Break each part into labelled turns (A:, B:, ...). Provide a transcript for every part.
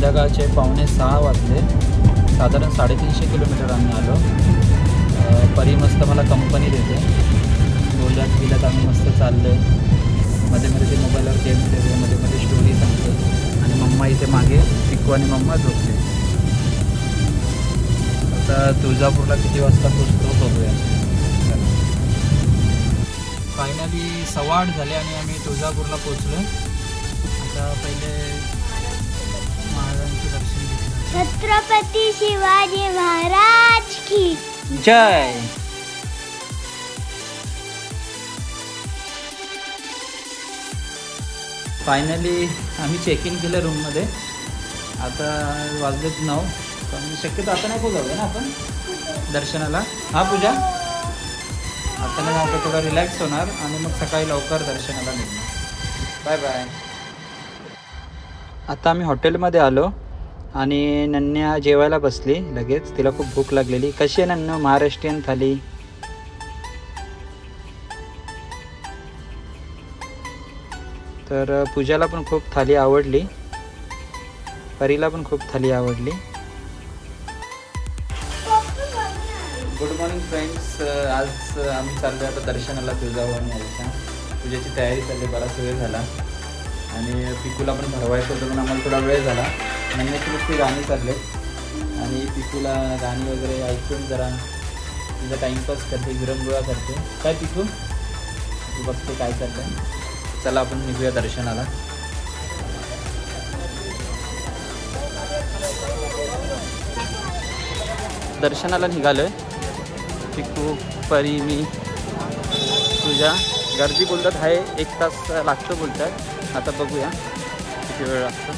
A: संध्याकाळचे 5:45 वाजले. साधारण 350 किलोमीटर आम्ही आलो. परी मस्त मला कंपनी देते. बोलत आम्ही मस्त चाललो आहे. मध्ये मध्ये ते मोबाईलवर गेम खेळते, मध्ये मध्ये स्टोरी सांगते. आणि मम्मा इथे मागे पिकू आणि मम्मा झोपते. आता तुळजापूरला किती वाजता पोचतो बघूया. फायनली 8:15 झाले आणि आम्ही तुळजापूरला पोचलो. आता पहिले महाराजांचे दर्शन घेतलं.
B: छत्रपती शिवाजी महाराज की
A: जय. फायनली आम्ही चेक इन केलं रूममध्ये. आता वाजलेत 9. पण शक्यतो आता नाही जाऊया ना आपण दर्शनाला. हा पूजा आता नाही जाऊ, थोडा रिलॅक्स होणार आणि मग सकाळी लवकर दर्शनाला निघणार. Bye bye. आता आम्ही हॉटेलमध्ये आलो आणि नन्या जेवायला बसली लगेच. तिला खूप भूक लागलेली. कशी आहे नन्नू महाराष्ट्रीयन थाली? तर पूजाला पण खूप थाली आवडली. परीला पण खूप थाली आवडली. Good morning friends. आज आम्ही चाललो आता दर्शनाला तुळजाभवानी आईच्या. पूजेची तयारी चालली. बराच वेळ झाला आणि पिकूला पण भरवायचं होतं पण आम्हाला थोडा वेळ झाला. नन्याची नुसती गाणी चालले आणि पिकूला गाणी वगैरे ऐकून जरा तिचा टाईमपास करते, विरंगुळा करते. काय पिकू तू बघते काय चाललं. चला आपण निघूया दर्शनाला. दर्शनाला निघालोय. पिकू, परी, मी, तुझ्या. गर्दी बोलतात आहे 1 तास लागतो बोलतात. आता बघूया किती वेळ लागतो.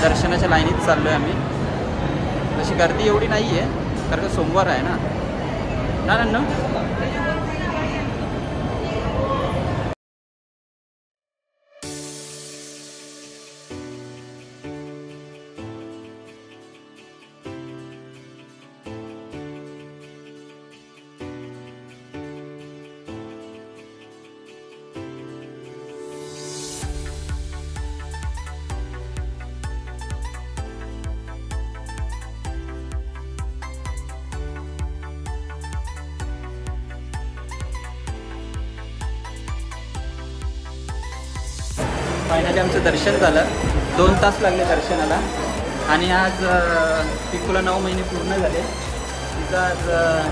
A: दर्शनाच्या लाईनीत चाललो आहे आम्ही. तशी गर्दी एवढी नाही आहे कारण का सोमवार आहे ना. ना फायनली आमचं दर्शन झालं. 2 तास लागले दर्शनाला. आणि आज पिकूला 9 महिने पूर्ण झाले. तिचा आज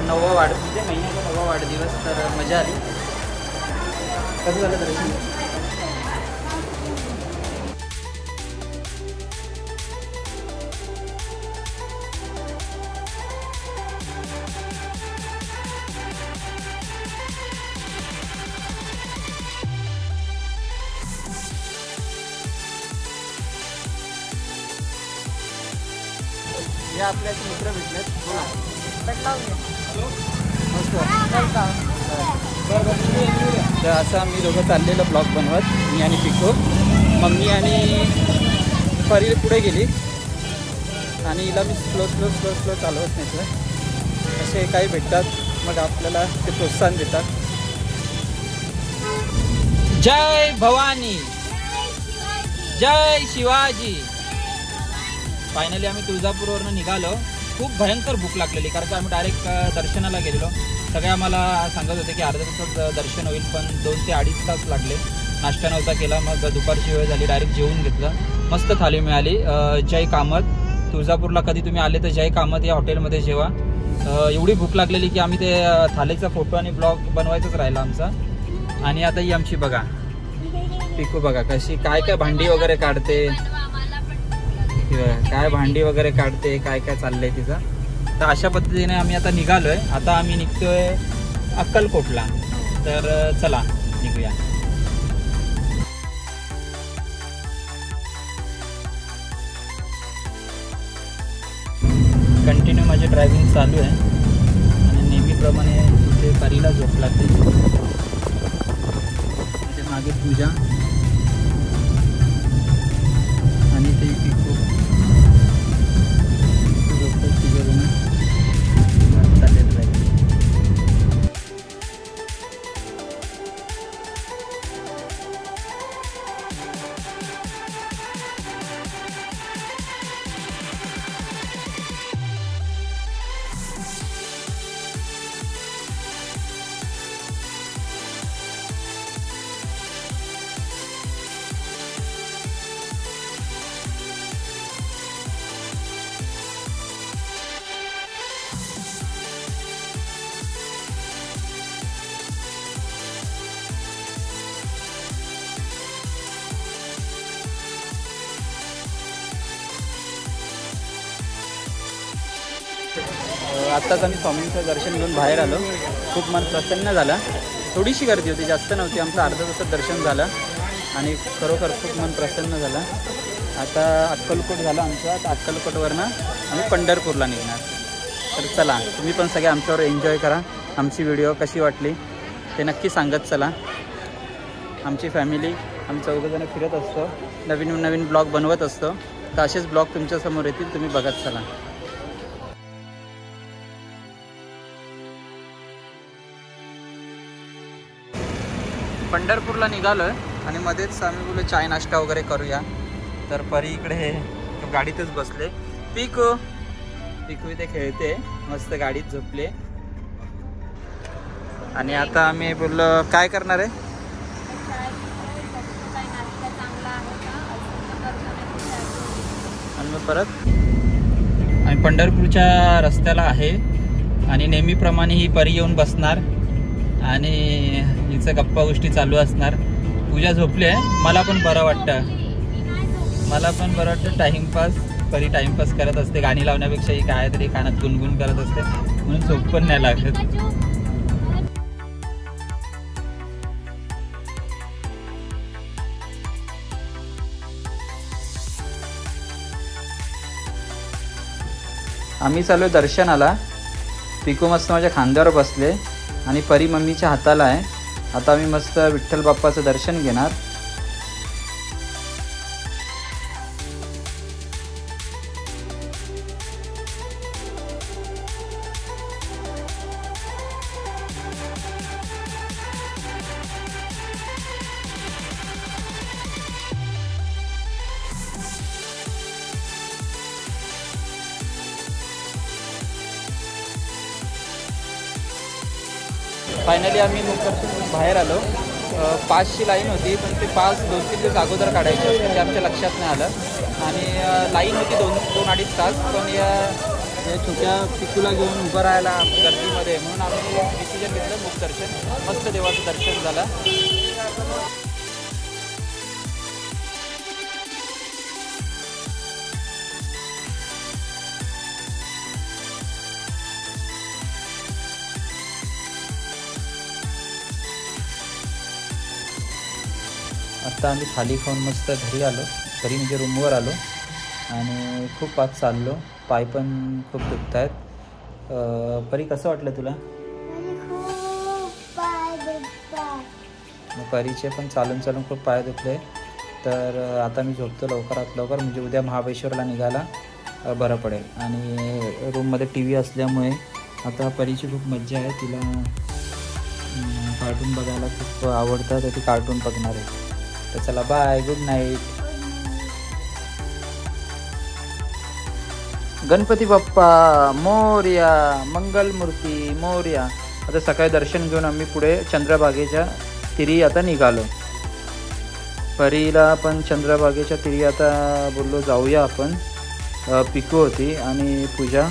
A: 9वा म्हणजे महिन्याचा 9वा वाढदिवस. तर मजा आली. कसं झालं दर्शन? हे आपल्या मित्र भेटलेत. तर असं आम्ही दोघं चाललेलं ब्लॉग बनवत, मी आणि पिको. मम्मी आणि परी पुढे गेली आणि हिला मी स्लो चालवत नेतो. असे काही भेटतात मग आपल्याला ते प्रोत्साहन देतात. जय भवानी, जय शिवाजी. फायनली आम्ही तुळजापूरवरून निघालो. खूप भयंकर भूक लागलेली कारण का आम्ही डायरेक्ट दर्शनाला गेलेलो. सगळे आम्हाला सांगत होते की अर्ध्या तासात दर्शन होईल, पण 2 ते 2.5 तास लागले. नाश्ता नव्हता केला. मग दुपारची वेळ झाली, डायरेक्ट जेवून घेतलं. मस्त थाली मिळाली. जय कामत तुळजापूरला कधी तुम्ही आले तर जय कामत या हॉटेलमध्ये जेवा. एवढी भूक लागलेली की आम्ही ते थालीचा फोटो आणि ब्लॉग बनवायचाच राहिला आमचा. आणि आता ही आमची बघा पिकू बघा कशी काय काय भांडी वगैरे काढते, काय भांडी वगैरे काढते, काय काय चाललंय तिचं. तर अशा पद्धतीने आम्ही आता निघालोय. आता आम्ही निघतोय अक्कलकोटला. तर चला निघूया. कंटिन्यू माझी ड्रायव्हिंग चालू आहे आणि नेहमीप्रमाणे तिथे परीला झोप लागते. त्याच्या मागे पूजा आणि ते पिकू झोपतात तिघेजण चाललेलं जाईल. आत्ताच आम्ही स्वामींचं दर्शन घेऊन बाहेर आलो. खूप मन प्रसन्न झालं. थोडीशी गर्दी होती, जास्त नव्हती. आमचं अर्धा तासात दर्शन झालं आणि खरोखर खूप मन प्रसन्न झालं. आता अक्कलकोट झालं आमचं. आता अक्कलकोटवरनं आम्ही पंढरपूरला निघणार. तर चला तुम्ही पण सगळे आमच्यावर एन्जॉय करा. आमची व्हिडिओ कशी वाटली ते नक्की सांगत चला. आमची फॅमिली आम्ही चौघंजणं फिरत असतो, नवीन नवीन ब्लॉग बनवत असतो. तर असेच ब्लॉग तुमच्यासमोर येतील, तुम्ही बघत चला. पंढरपूरला निघालोय आणि मध्येच आम्ही बोललो चाय नाश्ता वगैरे करूया. तर परी इकडे गाडीतच बसले. पिकू इथे खेळते मस्त, गाडीत झोपले. आणि आता आम्ही बोललो काय करणार आहे. आणि मग परत आम्ही पंढरपूरच्या रस्त्याला आहे आणि नेहमीप्रमाणे ही परी येऊन बसणार आणि हिचं गप्पा गोष्टी चालू असणार. पूजा झोपली आहे. मला पण बरं वाटतं टाइमपास. परी टाइमपास करत असते, गाणी लावण्यापेक्षा ही काय तरी कानात गुणगुण करत असते, म्हणून झोप पण नाही लागत. आम्ही चालू दर्शनाला. पिकू मस्त माझ्या खांद्यावर बसले आणि परी मम्मीच्या हाताला आहे. आता आम्ही मस्त विठ्ठल बाप्पाचं दर्शन घेणार. फायनली आम्ही मुक्कामपूरहून बाहेर आलो. पासची लाईन होती, पण ते पास 2-3 दिवस अगोदर काढायचे असते, ते आमच्या लक्षात नाही आलं. आणि लाईन होती 2-2.5 तास. पण या छोट्या पिकूला घेऊन उभं राहायला गर्दीमध्ये, म्हणून आम्ही डिसिजन घेतलं मुखदर्शन. मस्त देवाचं दर्शन झालं. आता आम्ही थाली खाऊन मस्त घरी आलो. घरी म्हणजे रूमवर आलो आणि खूप आत चाललो. पाय पण खूप दुखत आहेत. परी कसं वाटलं तुला. परीचे पण चालून चालून खूप पाय दुखले. तर आता मी झोपतो लवकरात लवकर, म्हणजे उद्या महाबळेश्वरला निघायला बरं पडेल. आणि रूममध्ये टी व्ही असल्यामुळे आता परीची खूप मज्जा आहे. तिला कार्टून बघायला खूप आवडतं, तर ती कार्टून बघणार आहे. तर चला bye, good night. Ganpati Bappa Morya, Mangalmurti Morya. आता सकाळी दर्शन घेऊन आम्ही पुढे चंद्रभागेच्या तिरी आता निघालो. परीला पण चंद्रभागेच्या तिरी आता बोललो जाऊया आपण. पिकू होती आणि पूजा.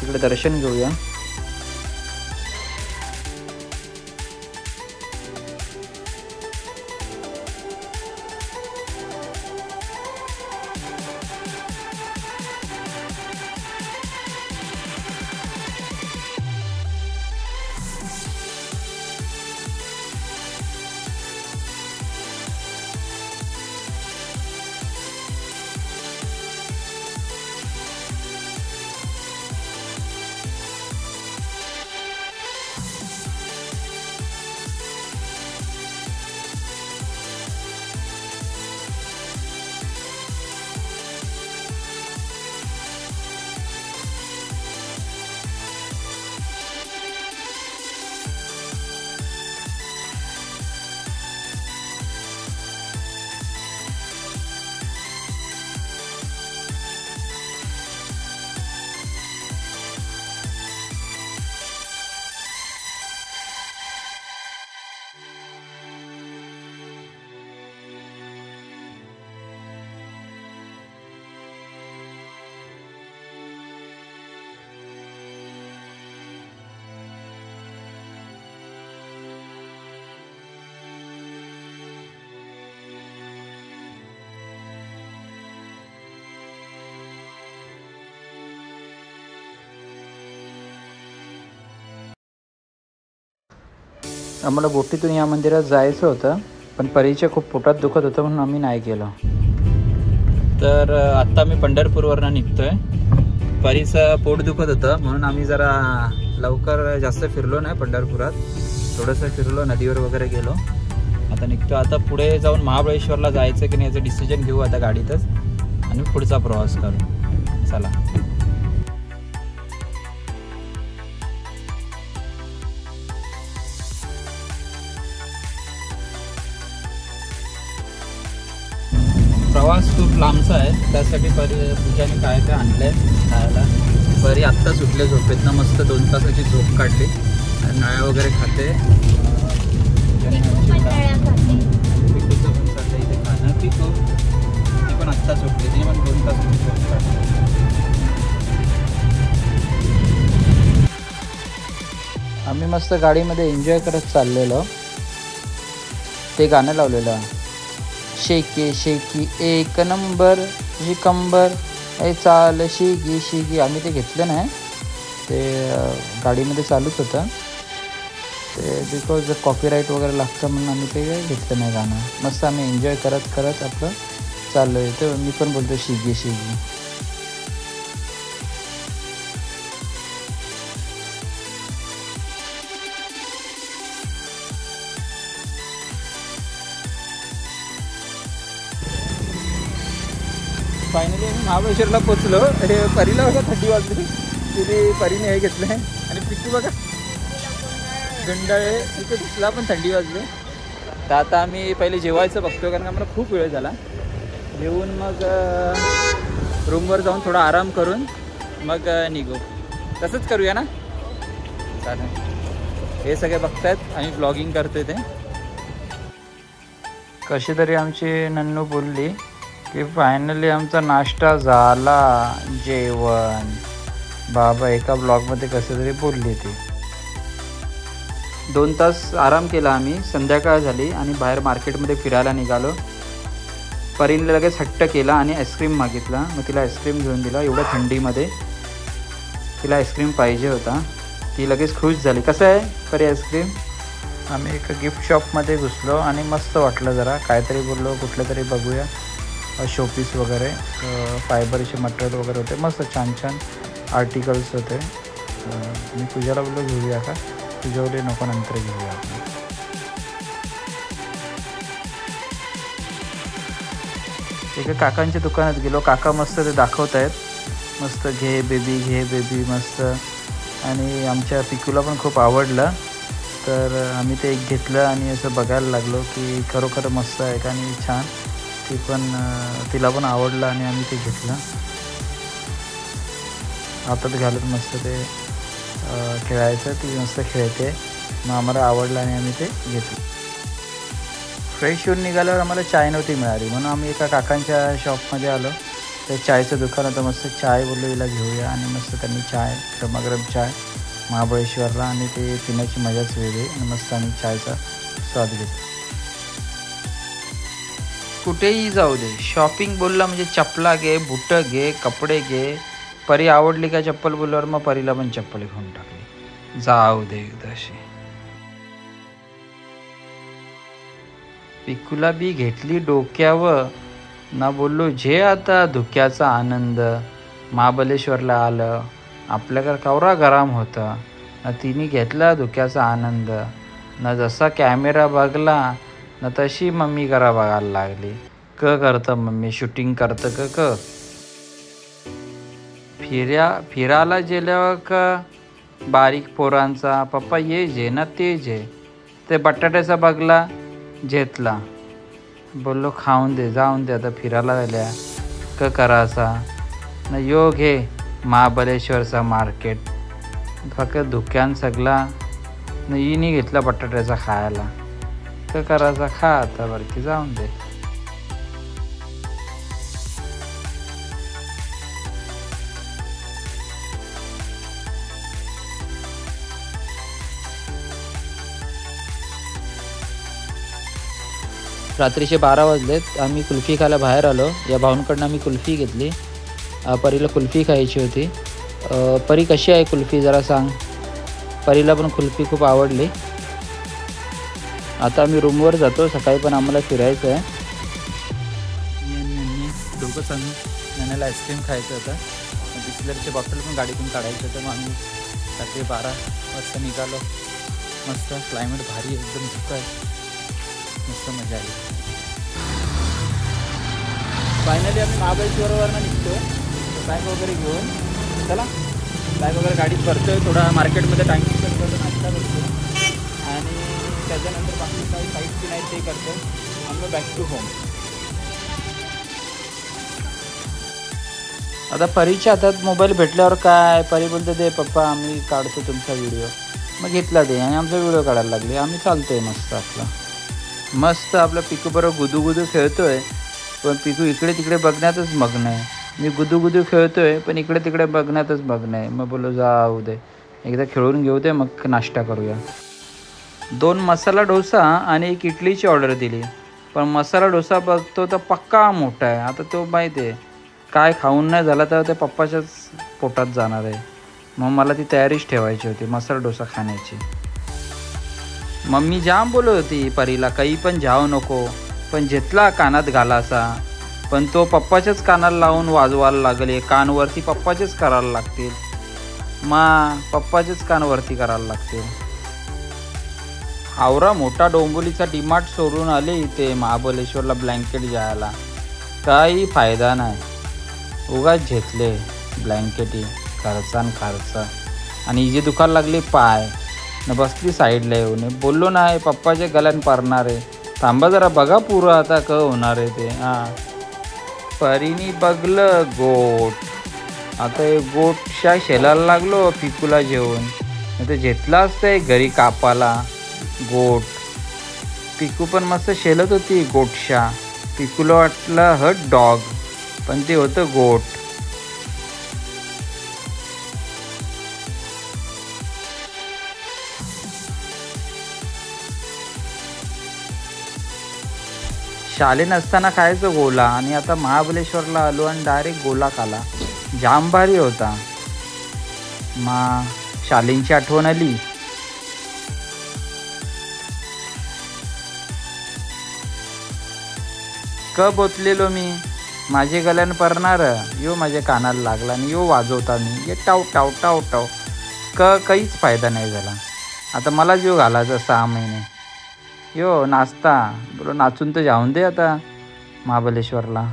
A: तिकडे दर्शन घेऊया. आम्हाला बोटीतून या मंदिरात जायचं होतं, पण परीच्या खूप पोटात दुखत होतं म्हणून आम्ही नाही गेलो. तर आत्ता मी पंढरपूरवरनं निघतोय. परीचं पोट दुखत होतं म्हणून आम्ही जरा लवकर जास्त फिरलो नाही पंढरपुरात. थोडंसं फिरलो, नदीवर वगैरे गेलो. आता निघतो. आता पुढे जाऊन महाबळेश्वरला जायचं की नाही याचं डिसिजन घेऊ आता गाडीतच आणि पुढचा प्रवास करू. चला. प्रवास खूप लांबचा आहे, त्यासाठी पूजाने काय काय आणलं आहे खायला. परी आत्ता सुटले झोपेत ना, मस्त 2 तासाची झोप काढली आणि नळ्या वगैरे खाते. पिकूचं पण चाललं इथे खाणं. पिकू ती पण आत्ता सुटली, तिने पण 2 तासाची झोप काढली. आम्ही मस्त गाडीमध्ये एन्जॉय करत चाललेलो. ते गाणं लावलेलं, शेकी शेकी एक नंबर कंबर ए चाल शिगी शिगी. आम्ही ते घेतलं नाही, ते गाडीमध्ये चालूच होतं. ते बिकॉज कॉपीराईट वगैरे लागतं म्हणून आम्ही ते घेतलं नाही गाणं. मस्त आम्ही एन्जॉय करत करत आपलं चाललो आहे. तर मी पण बोलतो शिगी शिगी. फायनली आम्ही महाबळेश्वरला पोचलो. हे परीला बघा थंडी वाजली, तिने परीने हे घेतलं आहे. आणि पिकू बघा गंडाळे, तिथे तिला पण थंडी वाजली. तर आता आम्ही पहिले जेवायचं बघतो, कारण आम्हाला खूप वेळ झाला. जेवून मग रूमवर जाऊन थोडा आराम करून मग निघू. तसंच करूया ना. चालेल. हे सगळे बघतायत आम्ही ब्लॉगिंग करतोय ते. कशी तरी आमची नन्नू बोलली की फायनली आमचा नाश्ता झाला, जेवण. बाबा एका ब्लॉगमध्ये कसं तरी बोलली ती. 2 तास आराम केला आम्ही. संध्याकाळ झाली आणि बाहेर मार्केटमध्ये फिरायला निघालो. परीने लगेच हट्ट केला आणि आईस्क्रीम मागितला. मग तिला आईस्क्रीम घेऊन दिला. एवढ्या थंडीमध्ये तिला आईस्क्रीम पाहिजे होता. ती लगेच खुश झाली. कसं आहे परी आईस्क्रीम? आम्ही एका गिफ्ट शॉपमध्ये घुसलो आणि मस्त वाटलं. जरा काहीतरी बोललो, कुठलं तरी बघूया. शोपीस वगैरे, फायबरचे मटेरियल वगैरे होते. मस्त छान छान आर्टिकल्स होते. मी पूजाला बोललो घेऊया का? पूजा बोलली नको, नंतर घेऊया आपण. एका काकांच्या दुकानात गेलो. काका मस्त ते दाखवत आहेत. मस्त घे बेबी, घे बेबी मस्त. आणि आमच्या पिकूला पण खूप आवडलं. तर आम्ही ते एक घेतलं आणि असं बघायला लागलो की खरोखर मस्त आहे का आणि छान. ती पण तिला पण आवडलं आणि आम्ही ते घेतलं. हातात घालून मस्त ते खेळायचं. ती मस्त खेळते. मग आम्हाला आवडलं आणि आम्ही ते घेतलं. फ्रेश होऊन निघाल्यावर आम्हाला चाय नव्हती मिळाली, म्हणून आम्ही एका काकांच्या शॉपमध्ये आलो. तर चायचं दुकान होतं, मस्त चाय बोललो हिला घेऊया आणि मस्त त्यांनी चाय गरमागरम चाय महाबळेश्वरला आणि ते पिण्याची मजाच वेगळी आणि मस्त आम्ही चायचा स्वाद घेतो. कुठेही जाऊ दे, शॉपिंग बोलला म्हणजे चपला घे, बुटं घे, कपडे घे. परी आवडली का चप्पल बोलल्यावर मग परीला पण चप्पल घेऊन टाकली. जाऊ दे एकदाशी. पिकूला बी घेतली डोक्यावर ना बोललो जे आता धुक्याचा आनंद. महाबळेश्वरला आलं, आपल्याकडे कवरा गरम होता ना, तिने घेतला धुक्याचा आनंद ना. जसा कॅमेरा बघला ना तशी मम्मी करा बघायला लागली. करतं मम्मी शूटिंग करतं क फिरायला गेल्यावर का बारीक पोरांचा पप्पा ये जे ना ते जे. ते बटाट्याचा बघला घेतला, बोललो खाऊन दे जाऊन दे आता फिरायला झाल्या करायचा ना. यो घे महाबळेश्वरचा मार्केट, फक्त धुक्यान सगळा न हिनी घेतला बटाट्याचा खायला. करायचा खा आता वरती जाऊन दे. रात्रीचे 12 वाजलेत. आम्ही कुल्फी खायला बाहेर आलो. या भाऊंकडनं आम्ही कुल्फी घेतली. परीला कुल्फी खायची होती. परी कशी आहे कुल्फी जरा सांग. परीला पण कुल्फी खूप आवडली. आता आम्ही रूमवर जातो. सकाळी पण आम्हाला फिरायचं आहे. दोघंच आम्ही नाण्याला आईस्क्रीम खायचं होतं. बिस्लरचे बॉटल पण गाडीतून काढायचं होतं. मग आम्ही रात्री 12 वाजता निघालो. मस्त क्लायमेट भारी एकदम धुकं आहे. मस्त मजा आली. फायनली आम्ही महाबळेश्वरवरनं निघतो. बॅग वगैरे घेऊन चला. बॅग वगैरे गाडीत भरतोय. थोडा मार्केटमध्ये टाइम करतो, नाश्ता करतो आणि त्याच्यानंतर बाकी काही साईटची नाही ते करतो. आम्ही बॅक टू होम. आता परीच्या हातात मोबाईल भेटल्यावर काय, परी बोलते दे पप्पा आम्ही काढतो तुमचा व्हिडिओ. मग घेतला ते आणि आमचा व्हिडिओ काढायला लागले. आम्ही चालतोय मस्त आपला. मस्त आपलं पिकू बरोबर गुदू खेळतोय. पण पिकू इकडे तिकडे बघण्यातच मग्न आहे. मी गुदू खेळतोय पण इकडे तिकडे बघण्यातच मग्न आहे. मग बोललो जाऊ दे एकदा खेळून घेऊ दे मग नाश्ता करूया. 2 मसाला डोसा आणि 1 इडलीची ऑर्डर दिली. पण मसाला डोसा बघतो तर पक्का मोठा आहे. आता तो माहिती आहे काय खाऊन नाही झाला तर ते पप्पाच्याच पोटात जाणार आहे. मग मला ती तयारीच ठेवायची होती मसाला डोसा खाण्याची. मम्मी जाम बोलत होती परीला काही पण जाऊ नको, पण घेतला कानात घालासा. पण तो पप्पाच्याच कानाला लावून वाजवायला लागले. कानवरती पप्पाचेच करायला लागतील. पप्पाचेच कानवरती करायला लागतील. आवरा मोठा डोंबिवलीचा डीमार्ट सोडून आले इथे महाबळेश्वरला ब्लँकेट जायला. काही फायदा नाही. उगाच घेतले ब्लँकेटी खर्चा आणि हिची दुकान लागली पाय न बसली साईडला येऊन. बोललो नाही पप्पाच्या गल्यान पारणार आहे. थांबा जरा बघा पुरं आता होणार आहे ते. परीनी बघलं गोट. आता हे गोटच्या शेलाला लागलो पिकूला जेवून. ते घेतलाच ते घरी कापाला गोट. पिकू पण मस्त शेलत होती गोटशा. पिकूला वाटलं हट डॉग पण ते होतं गोट. शालेन असताना खायचं गोला आणि आता महाबळेश्वरला आलो आणि डायरेक्ट गोला खाला. जाम भारी होता. शालेंची आठवण आली. बोतलेलो मी माझे गल्यान परणार. यो माझ्या कानाला लागला आणि यो वाजवता मी ये टाव टाव टाव टाव. काहीच फायदा नाही झाला. आता मला जो घालायचा 6 महिने. यो नाचता बोलो नाचून तर जाऊन दे आता महाबळेश्वरला.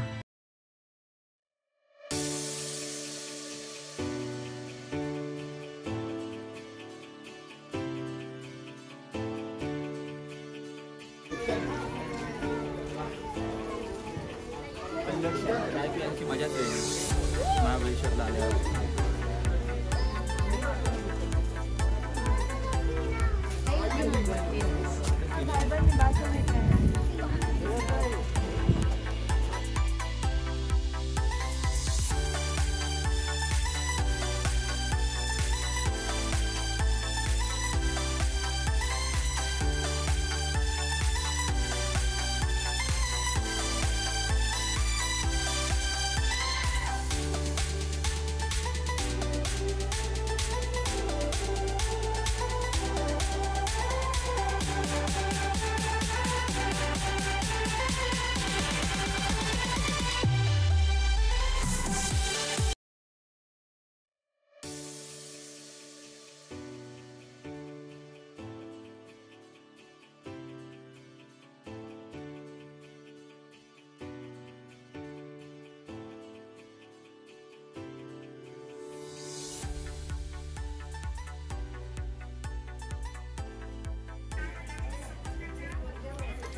A: मजाच आहे महाबळेश्वरला आल्यावर.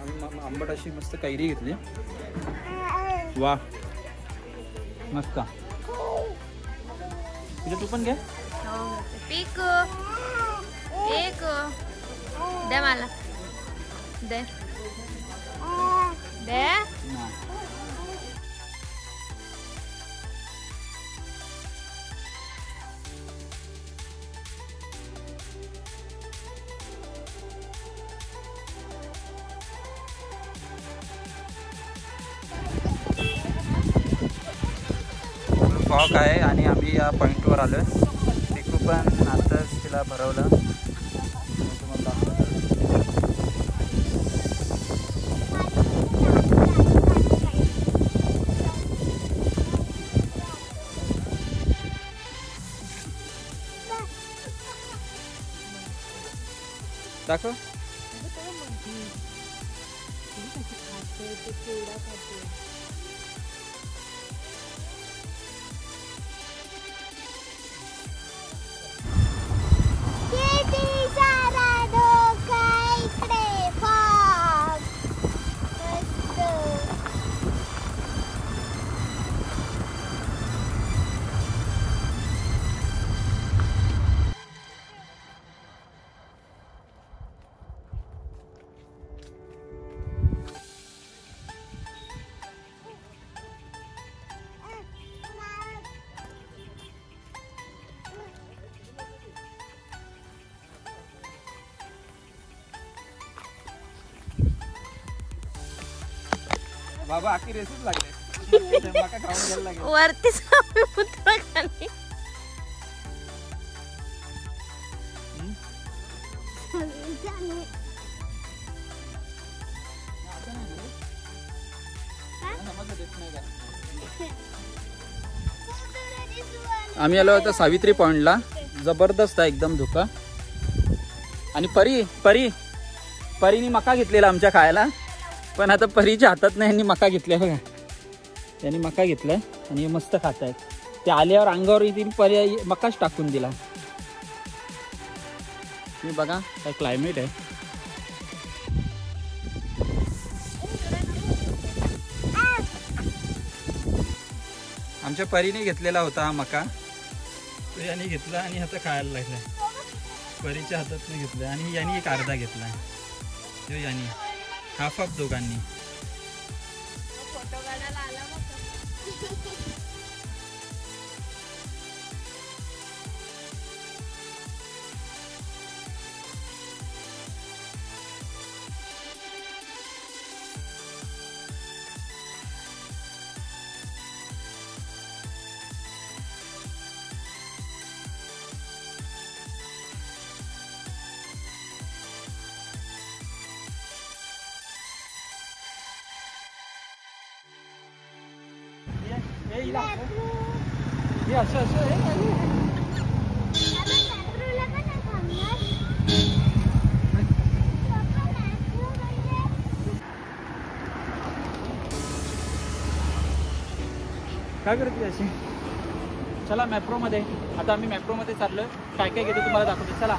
A: आंबट अशी मस्त कैरी घेतली. वा मस्त. तुझ्या तू पण घे.
B: पीक एक दे मला दे दे.
A: फॉग आहे आणि आम्ही या पॉईंटवर आलो आहे. पिकू पण आताच तिला भरवलं. तुम्हाला दाखवतो. दाखव. बाबा आखी रेसच लागले. मका खाऊन घ्यायला लागेल.
B: वरतीच उतरा खाली.
A: आम्ही आलो होतो सावित्री पॉइंटला. जबरदस्त आहे एकदम धुका. आणि परीने मका घेतलेला आमच्या खायला. पण आता परीच्या हातात नाही, यांनी मका घेतलाय बघा. त्यांनी मका घेतलाय आणि मस्त खात आहेत. ते आल्यावर अंगावर येतील परी मकाच टाकून दिला. तुम्ही बघा काय क्लायमेट आहे. आमच्या परीने घेतलेला होता हा मका. तो याने घेतला आणि आता खायला लागलाय. परीच्या हातात नाही घेतलाय आणि याने एक अर्धा घेतलाय. तो याने हाफ हाफ दोघांनी.
B: फोटो काढायला आला मग.
A: हे असं आहे. काय करते अशी. चला मेट्रो मध्ये. आता आम्ही मेट्रो मध्ये चाललोय. काय काय घेतो तुम्हाला दाखवतो. चला.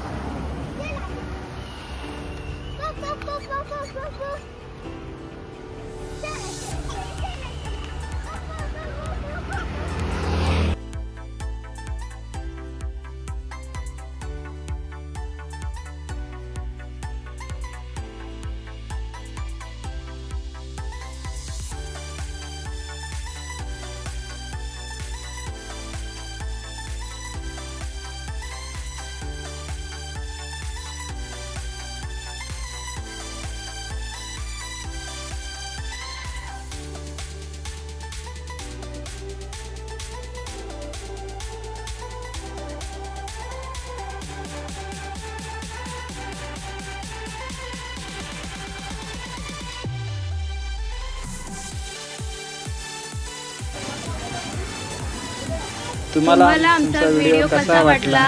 B: तुम्हाला आमचा व्हिडिओ कसा वाटला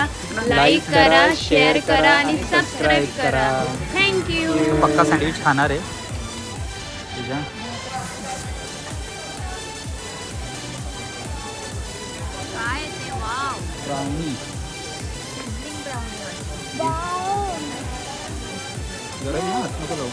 B: लाईक करा, शेअर करा आणि सबस्क्राईब करा. थँक्यू.
A: पक्का सँडविच खाणार आहे तुझ्या.
B: काय ते वाव.
A: ब्राउनी.
B: ब्राउनी.
A: गरम ना नको जाऊ.